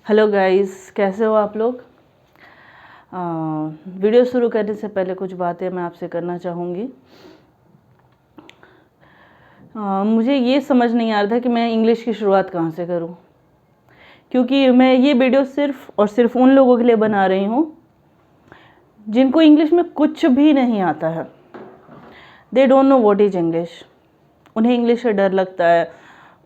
Hello guys, कैसे हो आप लोग। वीडियो शुरू करने से पहले कुछ बातें मैं आपसे करना चाहूँगी। मुझे ये समझ नहीं आ रहा था कि मैं इंग्लिश की शुरुआत कहाँ से करूँ, क्योंकि मैं ये वीडियो सिर्फ़ और सिर्फ उन लोगों के लिए बना रही हूँ जिनको इंग्लिश में कुछ भी नहीं आता है। They don't know what is English. उन्हें इंग्लिश से डर लगता है,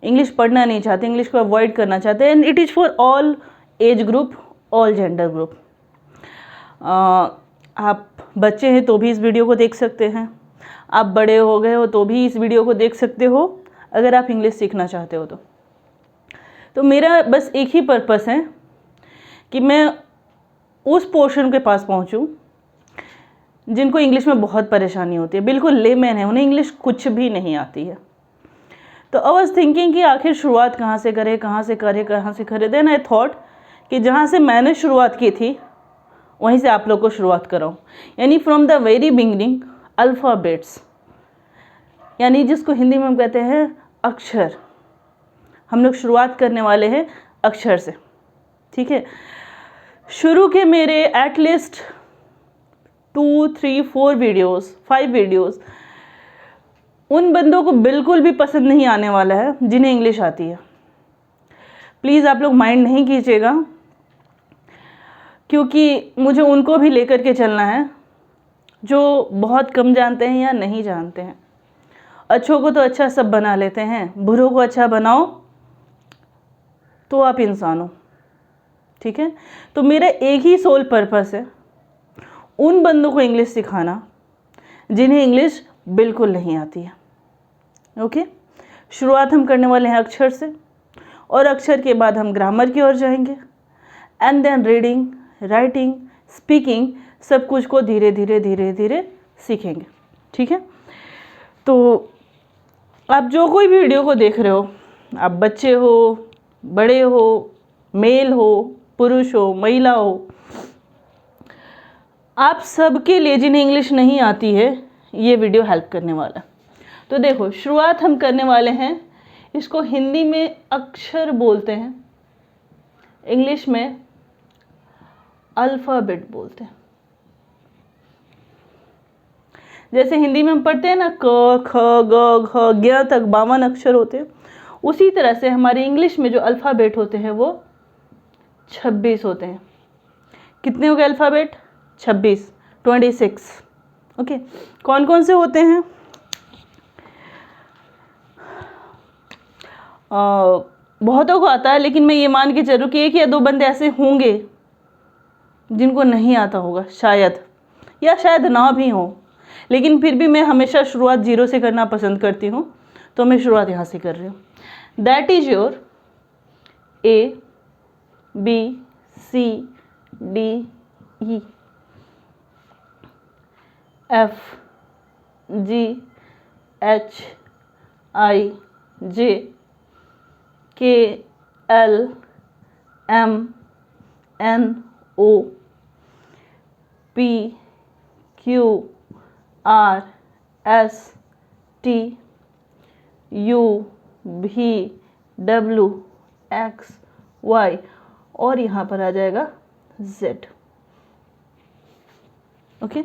इंग्लिश पढ़ना नहीं चाहते, इंग्लिश को अवॉइड करना चाहते हैं। And it is for all age group, all gender group. आप बच्चे हैं तो भी इस वीडियो को देख सकते हैं, आप बड़े हो गए हो तो भी इस वीडियो को देख सकते हो, अगर आप इंग्लिश सीखना चाहते हो तो मेरा बस एक ही पर्पस है कि मैं उस पोर्शन के पास पहुंचूं जिनको इंग्लिश में बहुत परेशानी होती है, बिल्कुल लेमैन है, उन्हें इंग्लिश कुछ भी नहीं आती है। तो आई वाज थिंकिंग कि आखिर शुरुआत कहाँ से करें। देन आई थॉट कि जहाँ से मैंने शुरुआत की थी वहीं से आप लोग को शुरुआत कराऊँ, यानी from the very beginning alphabets, यानी जिसको हिंदी में हम कहते हैं अक्षर। हम लोग शुरुआत करने वाले हैं अक्षर से, ठीक है। शुरू के मेरे एटलीस्ट 2, 3, 4 वीडियोस, 5 वीडियोस उन बंदों को बिल्कुल भी पसंद नहीं आने वाला है जिन्हें इंग्लिश आती है। प्लीज़ आप लोग माइंड नहीं कीजिएगा, क्योंकि मुझे उनको भी लेकर के चलना है जो बहुत कम जानते हैं या नहीं जानते हैं। अच्छों को तो अच्छा सब बना लेते हैं, बुरों को अच्छा बनाओ तो आप इंसान हो, ठीक है। तो मेरा एक ही सोल पर्पस है, उन बंदों को इंग्लिश सिखाना जिन्हें इंग्लिश बिल्कुल नहीं आती है। ओके, शुरुआत हम करने वाले हैं अक्षर से, और अक्षर के बाद हम ग्रामर की ओर जाएंगे, and then reading, writing, speaking, सब कुछ को धीरे धीरे सीखेंगे, ठीक है। तो आप जो कोई भी वीडियो को देख रहे हो, आप बच्चे हो, बड़े हो, मेल हो, पुरुष हो, महिला हो, आप सबके लिए जिन्हें इंग्लिश नहीं आती है ये वीडियो हेल्प करने वाला। तो देखो, शुरुआत हम करने वाले हैं, इसको हिंदी में अक्षर बोलते हैं, इंग्लिश में अल्फ़ाबेट बोलते हैं। जैसे हिंदी में हम पढ़ते हैं ना क, ख, ग, घ, ज्ञ तक 52 अक्षर होते हैं, उसी तरह से हमारे इंग्लिश में जो अल्फ़ाबेट होते हैं वो 26 होते हैं। कितने हो गए अल्फ़ाबेट? 26। ओके, कौन कौन से होते हैं? बहुतों को आता है, लेकिन मैं ये मान के चलूँ कि 1 या 2 बंदे ऐसे होंगे जिनको नहीं आता होगा, शायद, या शायद ना भी हो। लेकिन फिर भी मैं हमेशा शुरुआत 0 से करना पसंद करती हूँ, तो मैं शुरुआत यहाँ से कर रही हूँ। That is your A, B, C, D, E, F, G, H, I, J, K, L, M, N, O, P, Q, R, S, T, U, V, W, X, Y, और यहाँ पर आ जाएगा Z। ओके,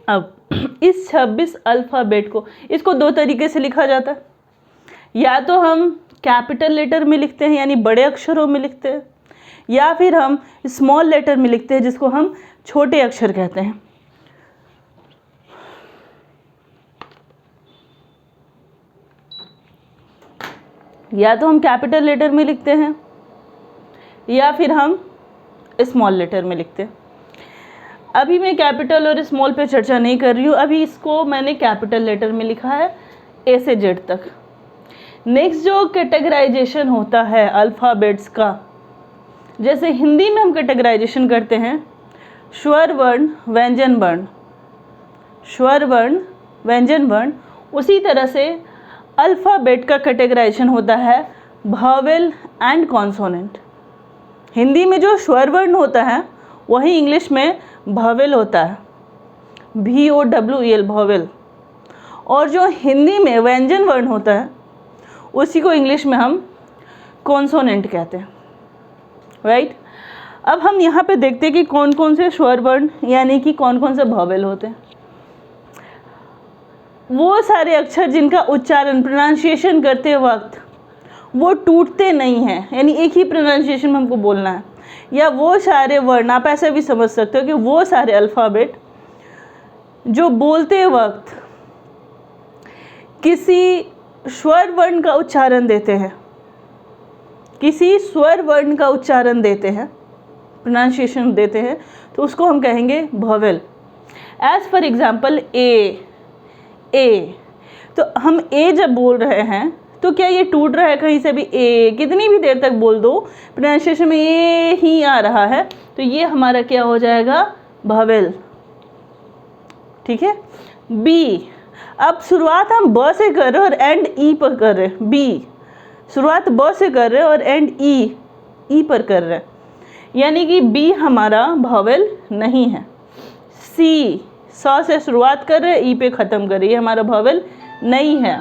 अब इस 26 अल्फ़ाबेट को, इसको 2 तरीके से लिखा जाता है। या तो हम कैपिटल लेटर में लिखते हैं, यानी बड़े अक्षरों में लिखते हैं, या फिर हम स्मॉल लेटर में लिखते हैं, जिसको हम छोटे अक्षर कहते हैं। या तो हम कैपिटल लेटर में लिखते हैं या फिर हम स्मॉल लेटर में लिखते हैं। अभी मैं कैपिटल और स्मॉल पे चर्चा नहीं कर रही हूँ, अभी इसको मैंने कैपिटल लेटर में लिखा है A से Z तक। नेक्स्ट जो कैटेगराइजेशन होता है अल्फ़ाबेट्स का, जैसे हिंदी में हम कैटेगराइजेशन करते हैं स्वर वर्ण, व्यंजन वर्ण, स्वर वर्ण, व्यंजन वर्ण, उसी तरह से अल्फ़ाबेट का कैटेगराइजेशन होता है वॉवेल एंड कॉन्सोनेंट। हिंदी में जो स्वर वर्ण होता है वही इंग्लिश में वॉवेल होता है, VOWEL, वॉवेल। और जो हिंदी में व्यंजन वर्ण होता है उसी को इंग्लिश में हम कॉन्सोनेंट कहते हैं। राइट। अब हम यहाँ पे देखते हैं कि कौन कौन से स्वर वर्ण यानी कि कौन कौन से वॉवेल होते हैं। वो सारे अक्षर जिनका उच्चारण प्रोनाउंसिएशन करते वक्त वो टूटते नहीं हैं, यानी एक ही प्रोनाउंसिएशन में हमको बोलना है, या वो सारे वर्ण, आप ऐसे भी समझ सकते हो कि वो सारे अल्फ़ाबेट जो बोलते वक्त किसी स्वर वर्ण का उच्चारण देते हैं, किसी स्वर वर्ण का उच्चारण देते हैं, प्रोनाउंसिएशन देते हैं, तो उसको हम कहेंगे वॉवेल। एज फॉर एग्जाम्पल ए, तो हम ए जब बोल रहे हैं तो क्या ये टूट रहा है कहीं से भी? ए कितनी भी देर तक बोल दो, प्रोनाउंसिएशन में ए ही आ रहा है, तो ये हमारा क्या हो जाएगा? वॉवेल। ठीक है। बी, अब शुरुआत हम ब से कर रहे हैं और एंड ई पर कर रहे हैं। बी शुरुआत ब से कर रहे हैं और एंड ई पर कर रहे हैं, यानी कि बी हमारा वॉवेल नहीं है। सी, स से शुरुआत कर रहे हैं, ई पे ख़त्म कर रहे हैं, ये हमारा वॉवेल नहीं है।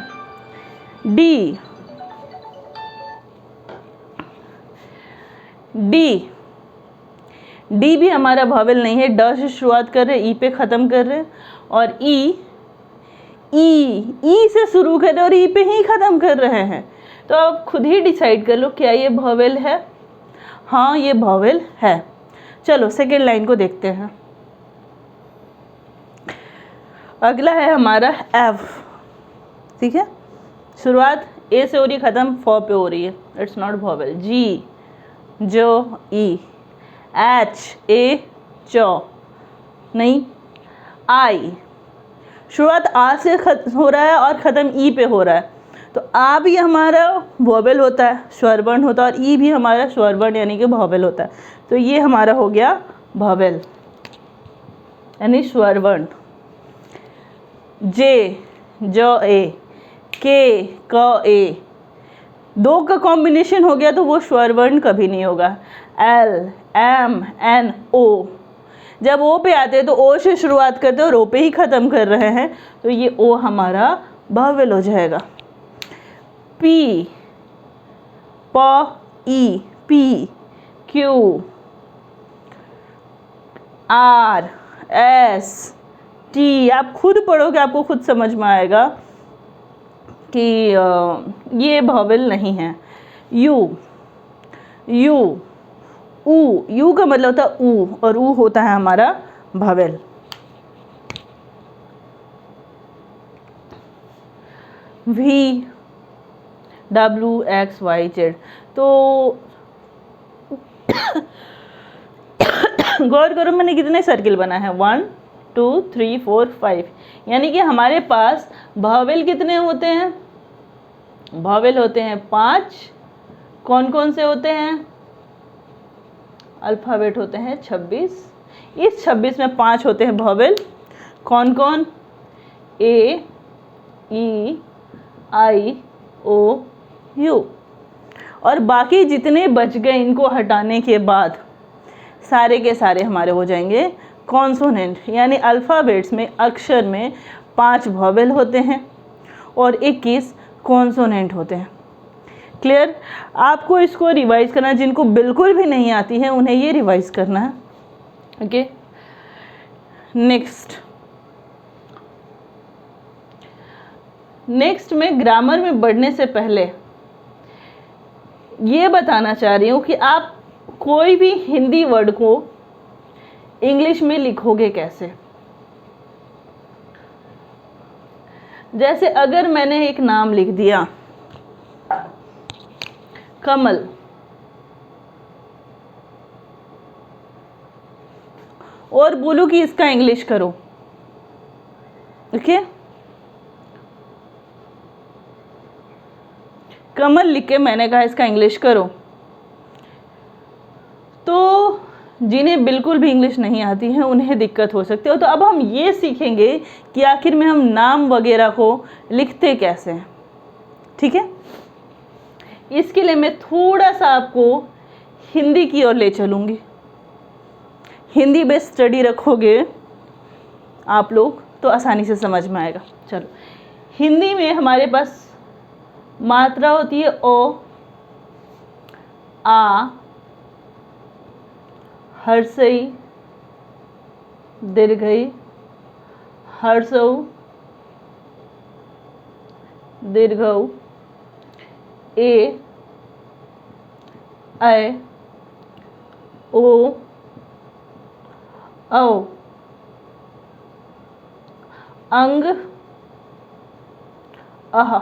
डी भी हमारा वॉवेल नहीं है, ड से शुरुआत कर रहे हैं, ई पे ख़त्म कर रहे हैं। और ई से शुरू कर रहे हैं और ई पे ही ख़त्म कर रहे हैं। तो आप खुद ही डिसाइड कर लो क्या ये वॉवेल है? हाँ, ये वॉवेल है। चलो सेकेंड लाइन को देखते हैं। अगला है हमारा एफ। ठीक है, शुरुआत ए से हो रही है, ख़त्म फ पे हो रही है, इट्स नॉट वॉवेल। जी, जो, ई। एच, ए, चौ, नहीं। आई, शुरुआत आ से हो रहा है और ख़त्म ई पे हो रहा है, तो आ भी हमारा वॉवेल होता है, स्वर वर्ण होता है, और ई भी हमारा स्वर वर्ण यानी कि वॉवेल होता है। तो ये हमारा हो गया वॉवेल यानी स्वर वर्ण। जे, ज, ए, के, क, ए, दो का कॉम्बिनेशन हो गया तो वो स्वर वर्ण कभी नहीं होगा। एल, एम, एन, ओ, जब ओ पे आते हैं तो ओ से शुरुआत करते हैं और ओ पे ही ख़त्म कर रहे हैं, तो ये ओ हमारा वॉवेल हो जाएगा। पी, प, E, P, Q, R, S, T, आप खुद पढ़ोगे आपको खुद समझ में आएगा कि ये वॉवेल नहीं है। यू, ऊ का मतलब होता है ऊ, और ऊ होता है हमारा vowel. V, W, X, Y, Z, तो गौर करो मैंने कितने सर्किल बनाए हैं, 1 2 3 4 5, यानी कि हमारे पास वॉवेल कितने होते हैं? वॉवेल होते हैं 5। कौन कौन से होते हैं? अल्फ़ाबेट होते हैं 26। इस 26 में 5 होते हैं वॉवेल। कौन कौन? ए, ई, आई, ओ, यू, और बाकी जितने बच गए इनको हटाने के बाद सारे के सारे हमारे हो जाएंगे कॉन्सोनेंट, यानी अल्फ़ाबेट्स में, अक्षर में 5 वॉवेल होते हैं और 21 कॉन्सोनेंट होते हैं। क्लियर? आपको इसको रिवाइज करना, जिनको बिल्कुल भी नहीं आती है उन्हें ये रिवाइज करना है। ओके, नेक्स्ट में ग्रामर में बढ़ने से पहले ये बताना चाह रही हूँ कि आप कोई भी हिंदी वर्ड को इंग्लिश में लिखोगे कैसे। जैसे अगर मैंने एक नाम लिख दिया कमल, और बोलूं कि इसका इंग्लिश करो, ओके, कमल लिख के मैंने कहा इसका इंग्लिश करो, तो जिन्हें बिल्कुल भी इंग्लिश नहीं आती है उन्हें दिक्कत हो सकती है। तो अब हम ये सीखेंगे कि आखिर में हम नाम वगैरह को लिखते कैसे हैं। ठीक है, इसके लिए मैं थोड़ा सा आपको हिंदी की ओर ले चलूँगी। हिंदी बेस्ड स्टडी रखोगे आप लोग तो आसानी से समझ में आएगा। चलो, हिंदी में हमारे पास मात्रा होती है ओ, आ, हर्षई दीर्घई हर्षौ दीर्घौ ए ऐ ओ औ अंग अह।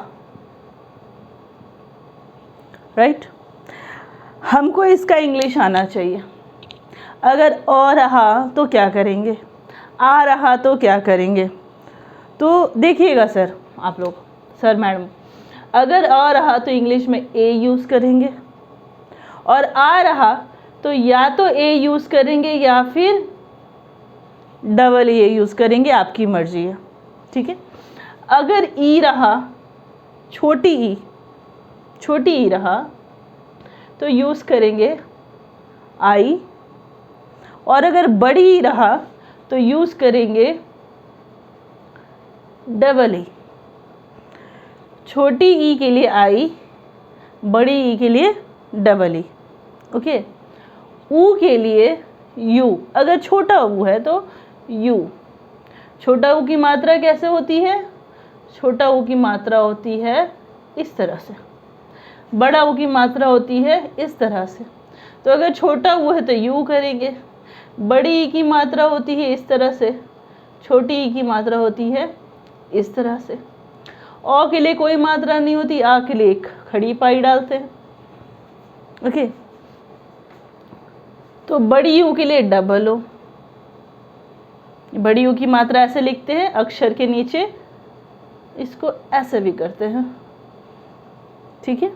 राइट, हमको इसका इंग्लिश आना चाहिए। अगर अ रहा तो क्या करेंगे, आ रहा तो क्या करेंगे। तो देखिएगा सर, आप लोग, सर मैडम, अगर आ रहा तो इंग्लिश में ए यूज़ करेंगे, और आ रहा तो या तो ए यूज़ करेंगे या फिर डबल ए यूज़ करेंगे, आपकी मर्जी है। ठीक है, अगर ई रहा, छोटी ई रहा तो यूज़ करेंगे आई, और अगर बड़ी ई रहा तो यूज़ करेंगे डबल ई। छोटी ई के लिए आई, बड़ी ई के लिए डबल ई। ओके, ऊ के लिए यू, अगर छोटा ऊ है तो यू। छोटा ऊ की मात्रा कैसे होती है, छोटा ऊ की मात्रा होती है इस तरह से, बड़ा ऊ की मात्रा होती है इस तरह से। तो अगर छोटा ऊ है तो यू करेंगे, बड़ी ई की मात्रा होती है इस तरह से, छोटी ई की मात्रा होती है इस तरह से। औ के लिए कोई मात्रा नहीं होती, आ के लिए एक खड़ी पाई डालते हैं। ओके, तो बड़ी यू के लिए डबल ओ, बड़ी यू की मात्रा ऐसे लिखते हैं अक्षर के नीचे, इसको ऐसे भी करते हैं। ठीक है,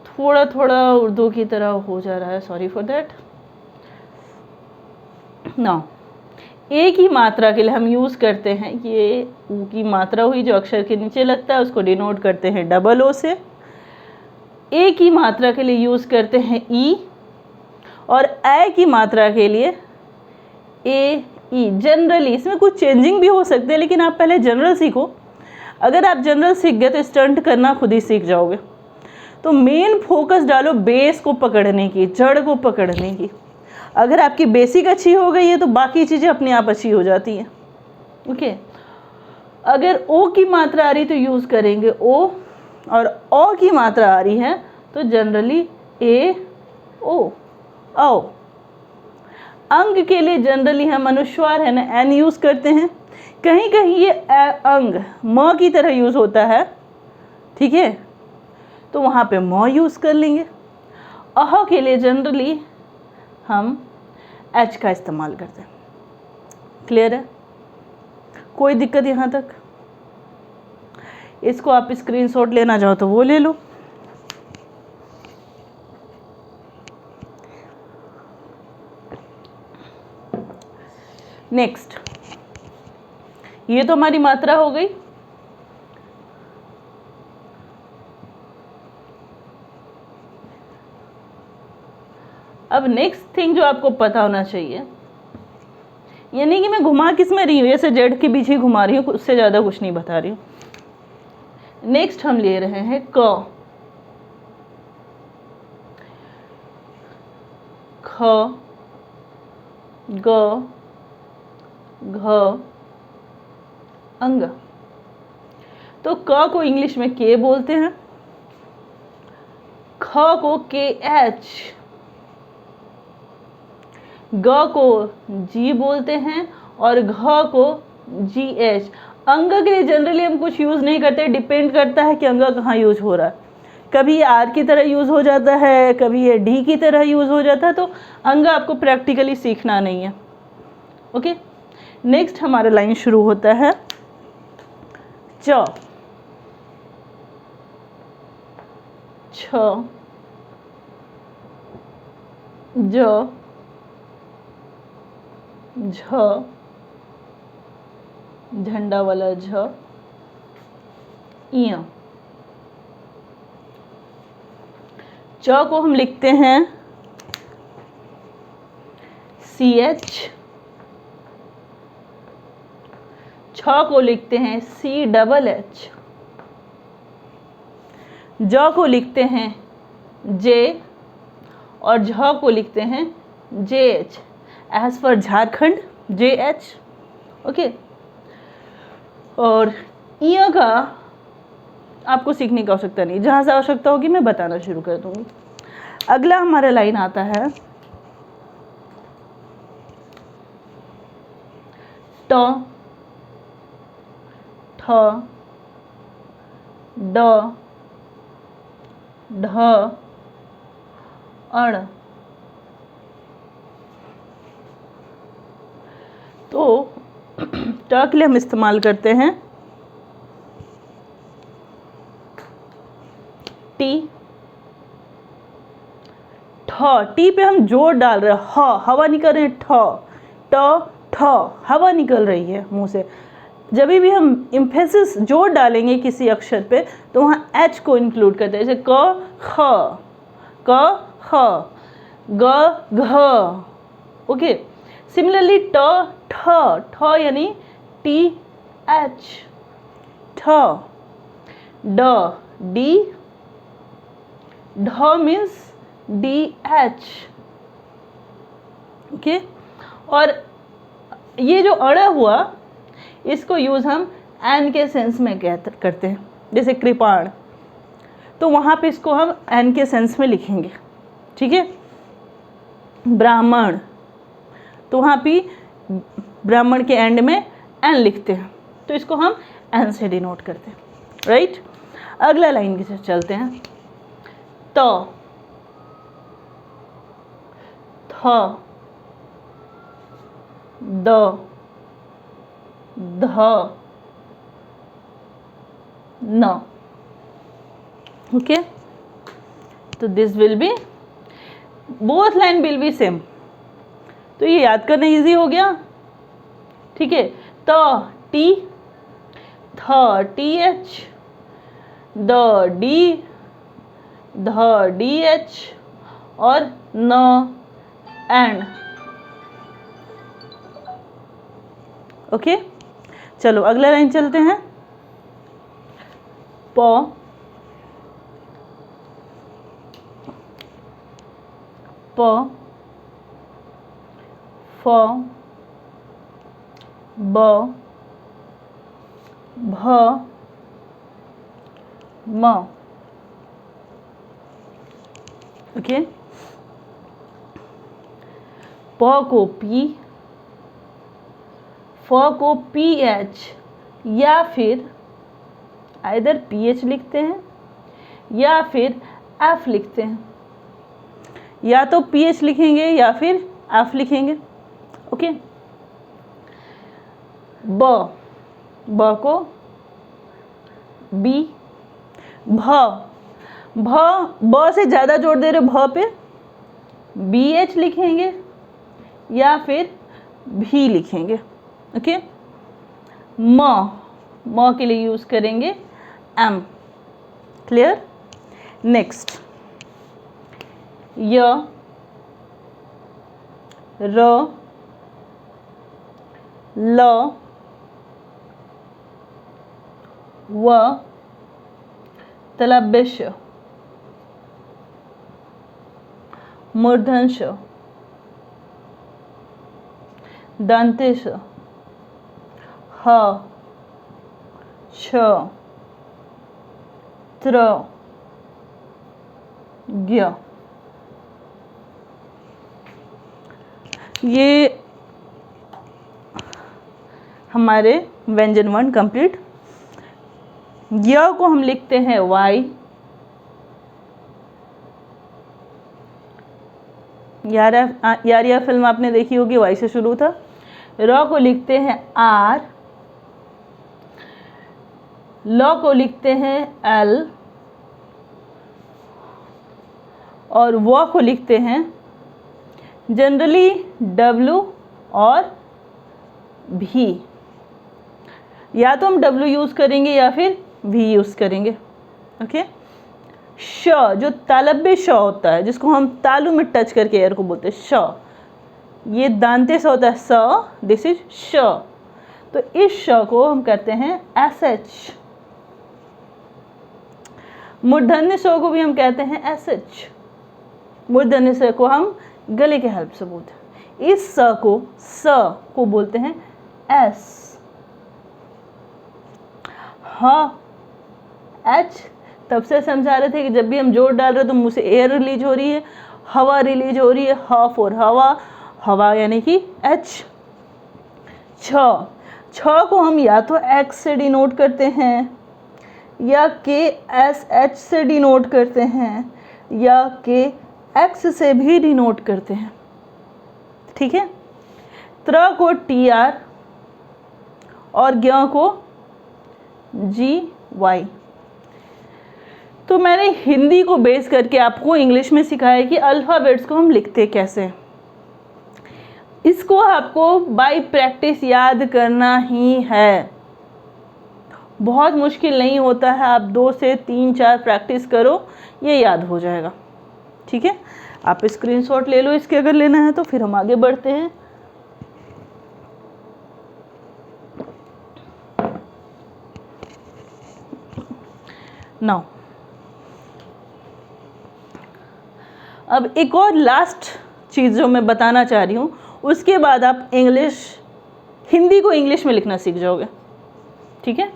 थोड़ा थोड़ा उर्दू की तरह हो जा रहा है, सॉरी फॉर दैट। नाउ ए की मात्रा के लिए हम यूज़ करते हैं, ये ऊ की मात्रा हुई जो अक्षर के नीचे लगता है, उसको डिनोट करते हैं डबल ओ से। ए की मात्रा के लिए यूज़ करते हैं ई, और ए की मात्रा के लिए ए ई। जनरली इसमें कुछ चेंजिंग भी हो सकते हैं, लेकिन आप पहले जनरल सीखो। अगर आप जनरल सीख गए तो स्टंट करना खुद ही सीख जाओगे। तो मेन फोकस डालो बेस को पकड़ने की, जड़ को पकड़ने की। अगर आपकी बेसिक अच्छी हो गई है तो बाकी चीज़ें अपने आप अच्छी हो जाती हैं। ओके, अगर ओ की मात्रा आ रही तो यूज़ करेंगे ओ, और ओ की मात्रा आ रही है तो जनरली ए ओ, औ। अंग के लिए जनरली हम अनुस्वार है ना एन यूज़ करते हैं, कहीं कहीं ये अंग म की तरह यूज़ होता है। ठीक है, तो वहाँ पे म यूज़ कर लेंगे। अह के लिए जनरली हम एच का इस्तेमाल करते हैं। क्लियर है, कोई दिक्कत यहाँ तक? इसको आप स्क्रीनशॉट लेना चाहो तो वो ले लो। नेक्स्ट, ये तो हमारी मात्रा हो गई। अब नेक्स्ट थिंग जो आपको पता होना चाहिए, यानी कि मैं घुमा किस में रही हूँ, ऐसे जेड के बीच ही घुमा रही हूँ, उससे ज़्यादा कुछ नहीं बता रही हूँ। नेक्स्ट हम ले रहे हैं क, ख, ग, घ, अंग। तो क को इंग्लिश में के बोलते हैं, ख को के एच, ग को जी बोलते हैं, और घ को जी एच। अंग के लिए जनरली हम कुछ यूज़ नहीं करते, डिपेंड करता है कि अंग कहाँ यूज हो रहा है। कभी आर की तरह यूज़ हो जाता है, कभी ये डी की तरह यूज़ हो जाता है, तो अंग आपको प्रैक्टिकली सीखना नहीं है। ओके, नेक्स्ट हमारा लाइन शुरू होता है च, छ, ज, झ, झंडा वाला झ, इया। च को हम लिखते हैं सी एच, छ को लिखते हैं सी डबल एच, ज को लिखते हैं जे, और झ को लिखते हैं JH, as for Jharkhand JH, okay. और य का आपको सीखने की आवश्यकता नहीं, जहाँ से आवश्यकता होगी मैं बताना शुरू कर दूंगी। अगला हमारा लाइन आता है ट, ठ, ड, ढ, अण। तो ट के लिए हम इस्तेमाल करते हैं टी, ठ, टी पे हम जोर डाल रहे हैं, ह हवा निकल रही है, ठ, ट, ठ हवा निकल रही है मुंह से। जब भी हम इम्फेसिस जोर डालेंगे किसी अक्षर पे तो वहाँ एच को इंक्लूड करते हैं, जैसे क, ख, क, ख, ग, घ, ओके। सिमिलरली ट, ठ, ठ यानी टी एच, ठ, ड, डी, ढ मीन्स डी एच, ओके। और ये जो अड़ हुआ इसको यूज हम एन के सेंस में करते हैं, जैसे कृपाण, तो वहाँ पे इसको हम एन के सेंस में लिखेंगे, ठीक है। ब्राह्मण, तो वहाँ पे ब्राह्मण के एंड में एन लिखते हैं, तो इसको हम एन से डिनोट करते हैं, राइट। अगला लाइन के साथ चलते हैं, त, थ, द, ध, न, ओके। तो this will be, both line will be same, तो ये याद करना इजी हो गया, ठीक है। त टी, थ टी एच, द डी, ध डी एच और न एंड, ओके। चलो अगला लाइन चलते हैं, प, प, फ, ब, भ, म, ओके। प को पी, फ को पी एच या फिर आइदर पी एच लिखते हैं या फिर एफ लिखते हैं, या तो पी एच लिखेंगे या फिर एफ लिखेंगे, ओके। ब, ब को बी, भ, भ, ब से ज़्यादा जोड़ दे रहे भ पे, बी एच लिखेंगे या फिर भी लिखेंगे, ओके। म, म के लिए यूज़ करेंगे एम, क्लियर। नेक्स्ट य, र, ल, व, तलव्य श, मूर्धन्य श, दंत्य श, ह, छ, त्र, ज्ञ। ये हमारे व्यंजन वर्ण कंप्लीट। य को हम लिखते हैं वाई, यार यह फिल्म आपने देखी होगी, वाई से शुरू था। र को लिखते हैं आर, ल को लिखते हैं एल और व को लिखते हैं जनरली डब्ल्यू और भी, या तो हम डब्ल्यू यूज़ करेंगे या फिर भी यूज़ करेंगे, ओके। श जो तालब्य श होता है, जिसको हम तालू में टच करके एयर को बोलते हैं श, ये दांते से होता है स, दिस इज श, तो इस श को हम कहते हैं एस एच। मूर्धन्य श को भी हम कहते हैं एस एच, मूर्धन्य श को हम गले के हेल्प से बोलते हैं। इस स को बोलते हैं एस। हाँ, एच तब से समझा रहे थे कि जब भी हम जोर डाल रहे हैं तो मुंह से एयर रिलीज हो रही है, हवा रिलीज हो रही है, ह फॉर हवा, हवा यानी कि एच। छ को हम या तो एक्स से डिनोट करते हैं, या के एस एच से डिनोट करते हैं, या के एक्स से भी डिनोट करते हैं। ठीक है। त्र को टी आर और ज्ञ को जी वाई। तो मैंने हिंदी को बेस करके आपको इंग्लिश में सिखाया कि अल्फ़ाबेट्स को हम लिखते कैसे। इसको आपको बाय प्रैक्टिस याद करना ही है, बहुत मुश्किल नहीं होता है। आप 2 से 3-4 प्रैक्टिस करो, ये याद हो जाएगा। ठीक है, आप स्क्रीनशॉट ले लो इसके अगर लेना है तो। फिर हम आगे बढ़ते हैं। नाउ अब एक और लास्ट चीज़ जो मैं बताना चाह रही हूँ, उसके बाद आप हिंदी को इंग्लिश में लिखना सीख जाओगे। ठीक है।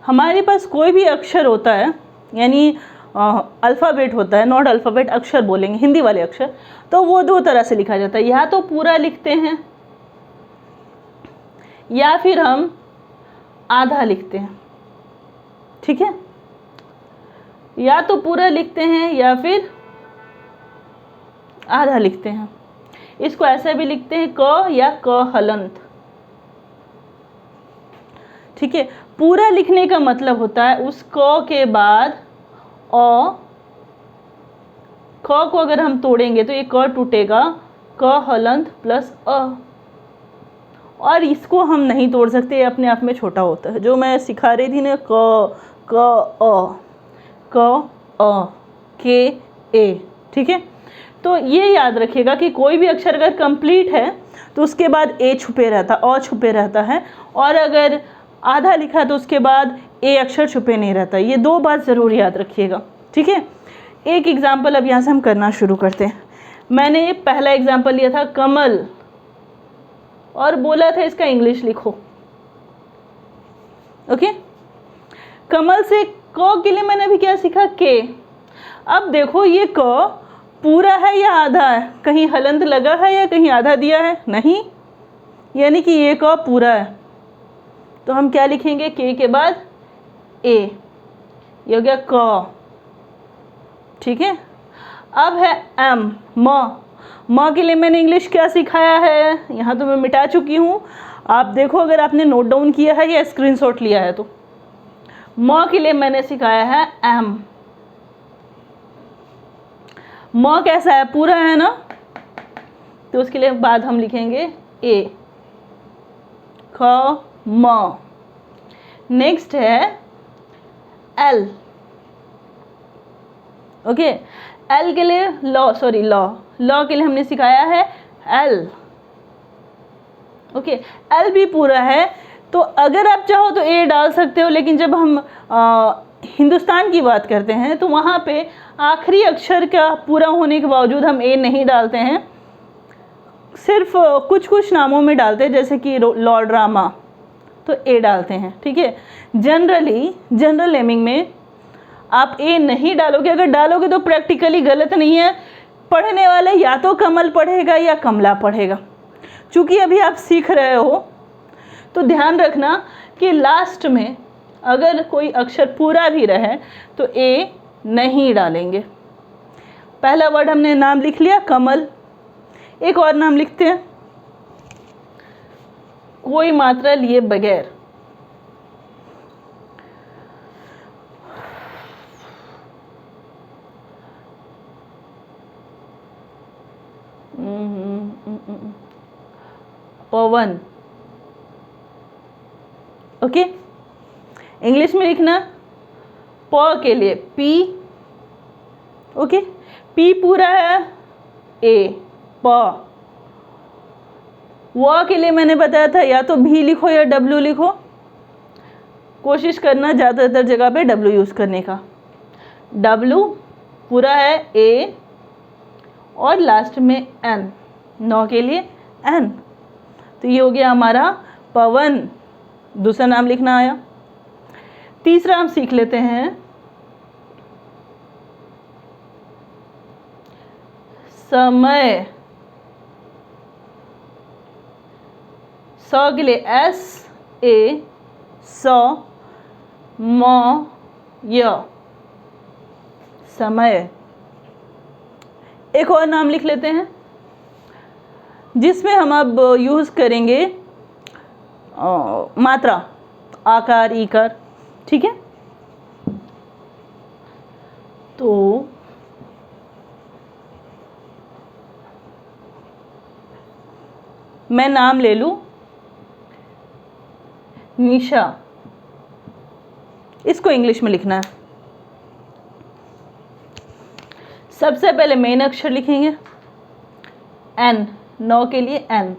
हमारे पास कोई भी अक्षर होता है, यानी अल्फ़ाबेट होता है, नॉट अल्फ़ाबेट अक्षर बोलेंगे, हिंदी वाले अक्षर, तो वो 2 तरह से लिखा जाता है। या तो पूरा लिखते हैं या फिर हम आधा लिखते हैं। ठीक है, या तो पूरा लिखते हैं या फिर आधा लिखते हैं। इसको ऐसे भी लिखते हैं क या क हलंत। ठीक है, पूरा लिखने का मतलब होता है उस क के बाद अ, क को अगर हम तोड़ेंगे तो ये क टूटेगा, क हलंत प्लस अ, और इसको हम नहीं तोड़ सकते, ये अपने आप में छोटा होता है। जो मैं सिखा रही थी ना, क के ए। ठीक है, तो ये याद रखिएगा कि कोई भी अक्षर अगर कंप्लीट है तो उसके बाद ए छुपे रहता, अ छुपे रहता है, और अगर आधा लिखा तो उसके बाद ए अक्षर छुपे नहीं रहता। ये 2 बात ज़रूर याद रखिएगा। ठीक है, एक एग्जाम्पल अब यहाँ से हम करना शुरू करते हैं। मैंने पहला एग्जाम्पल लिया था कमल और बोला था इसका इंग्लिश लिखो। ओके, कमल से क के लिए मैंने अभी क्या सीखा, के। अब देखो ये क पूरा है या आधा है, कहीं हलंत लगा है या कहीं आधा दिया है, नहीं, यानी कि ये क पूरा है। तो हम क्या लिखेंगे, के के बाद ए, ये हो गया क। ठीक है, अब है एम, म के लिए मैंने इंग्लिश क्या सिखाया है, यहाँ तो मैं मिटा चुकी हूँ। आप देखो अगर आपने नोट डाउन किया है या स्क्रीनशॉट लिया है तो। म के लिए मैंने सिखाया है एम। म कैसा है, पूरा है ना, तो उसके लिए बाद हम लिखेंगे ए, ख म। नेक्स्ट है एल। ओके, एल के लिए लॉ के लिए हमने सिखाया है एल। ओके, एल भी पूरा है, तो अगर आप चाहो तो ए डाल सकते हो, लेकिन जब हम हिंदुस्तान की बात करते हैं तो वहाँ पे आखिरी अक्षर का पूरा होने के बावजूद हम ए नहीं डालते हैं, सिर्फ कुछ कुछ नामों में डालते हैं, जैसे कि लॉर्ड रामा, तो ए डालते हैं। ठीक है, जनरल नेमिंग में आप ए नहीं डालोगे। अगर डालोगे तो प्रैक्टिकली गलत नहीं है, पढ़ने वाले या तो कमल पढ़ेगा या कमला पढ़ेगा। चूँकि अभी आप सीख रहे हो तो ध्यान रखना कि लास्ट में अगर कोई अक्षर पूरा भी रहे तो ए नहीं डालेंगे। पहला वर्ड हमने नाम लिख लिया कमल, एक और नाम लिखते हैं कोई मात्रा लिए बगैर। पवन। ओके, इंग्लिश में लिखना प के लिए पी, ओके, पी पूरा है ए, प। व के लिए मैंने बताया था या तो भी लिखो या डब्ल्यू लिखो, कोशिश करना ज़्यादातर जगह पे डब्ल्यू यूज़ करने का। डब्ल्यू पूरा है ए और लास्ट में एन, नौ के लिए एन। तो ये हो गया हमारा पवन, दूसरा नाम लिखना आया। तीसरा हम सीख लेते हैं समय, स के लिए एस ए, स म य, समय। एक और नाम लिख लेते हैं जिसमें हम अब यूज़ करेंगे मात्रा, आकार, ईकार, ठीक है। तो मैं नाम ले लूं निशा, इसको इंग्लिश में लिखना है। सबसे पहले मेन अक्षर लिखेंगे एन, नौ के लिए एन।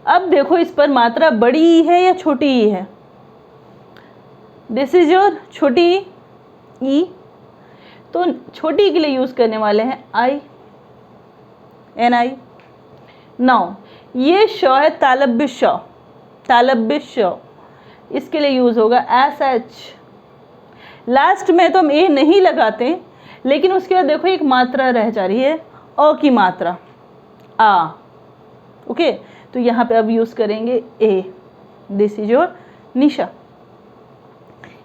अब देखो इस पर मात्रा बड़ी है या छोटी ई है, दिस इज योर छोटी ई, तो छोटी के लिए यूज़ करने वाले हैं आई, एन आई। नाउ ये श है तालब्य श, तालब्य श, इसके लिए यूज़ होगा एस एच। लास्ट में तो हम ए नहीं लगाते, लेकिन उसके बाद देखो एक मात्रा रह जा रही है, अ की मात्रा, आ, ओके। तो यहाँ पे अब यूज़ करेंगे ए, दिस इज योर निशा।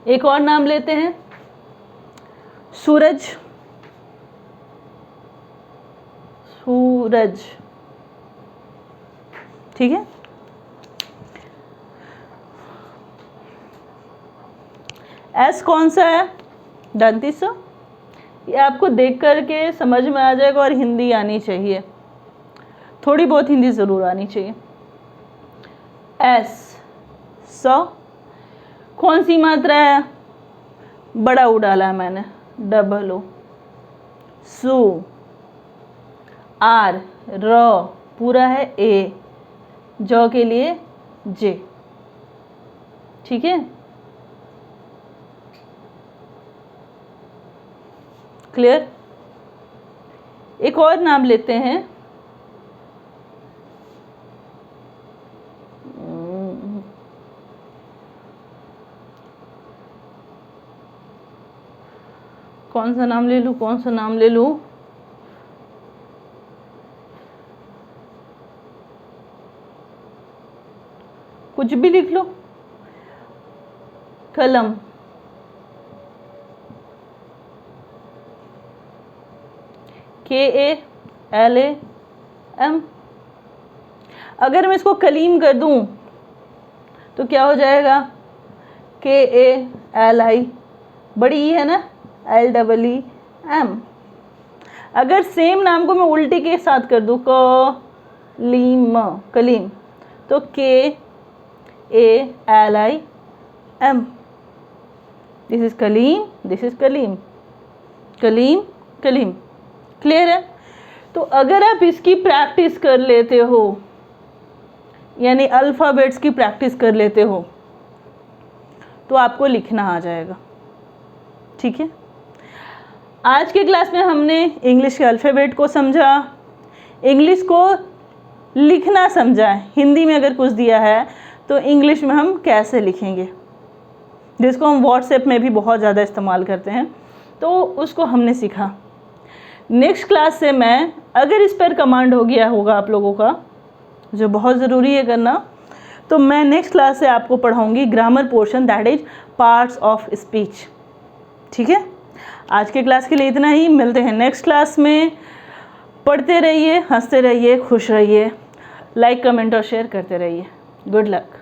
एक और नाम लेते हैं सूरज, सूरज, ठीक है। एस कौन सा है, दंती स, ये आपको देख करके समझ में आ जाएगा और हिंदी आनी चाहिए, थोड़ी बहुत हिंदी ज़रूर आनी चाहिए। एस, स, कौन सी मात्रा है, बड़ा ऊ डाला है मैंने, डबल ओ। सु, आर, र पूरा है ए, जौ के लिए जे, ठीक है। क्लियर। एक और नाम लेते हैं कौन सा नाम ले लूं, कौन सा नाम ले लूं, कुछ भी लिख लो, कलम, के ए एल ए एम। अगर मैं इसको कलीम कर दूं तो क्या हो जाएगा, के ए एल आई, बड़ी ई है ना, एल डबल ई एम। अगर सेम नाम को मैं उल्टे के साथ कर दूं, कलीम, कलीम, तो K A L I M, this is Kaleem, this is Kaleem, Kaleem, Kaleem. Clear है। तो अगर आप इसकी प्रैक्टिस कर लेते हो, यानी अल्फ़ाबेट्स की प्रैक्टिस कर लेते हो, तो आपको लिखना आ जाएगा, ठीक है। आज के क्लास में हमने इंग्लिश के अल्फ़ाबेट को समझा, इंग्लिश को लिखना समझा। हिंदी में अगर कुछ दिया है तो इंग्लिश में हम कैसे लिखेंगे, जिसको हम व्हाट्सएप में भी बहुत ज़्यादा इस्तेमाल करते हैं, तो उसको हमने सीखा। नेक्स्ट क्लास से मैं, अगर इस पर कमांड हो गया होगा आप लोगों का, जो बहुत ज़रूरी है करना, तो मैं नेक्स्ट क्लास से आपको पढ़ाऊँगी grammar portion, that is parts of speech, ठीक है। आज के क्लास के लिए इतना ही, मिलते हैं नेक्स्ट क्लास में। पढ़ते रहिए, हंसते रहिए, खुश रहिए, लाइक कमेंट और शेयर करते रहिए। Good luck.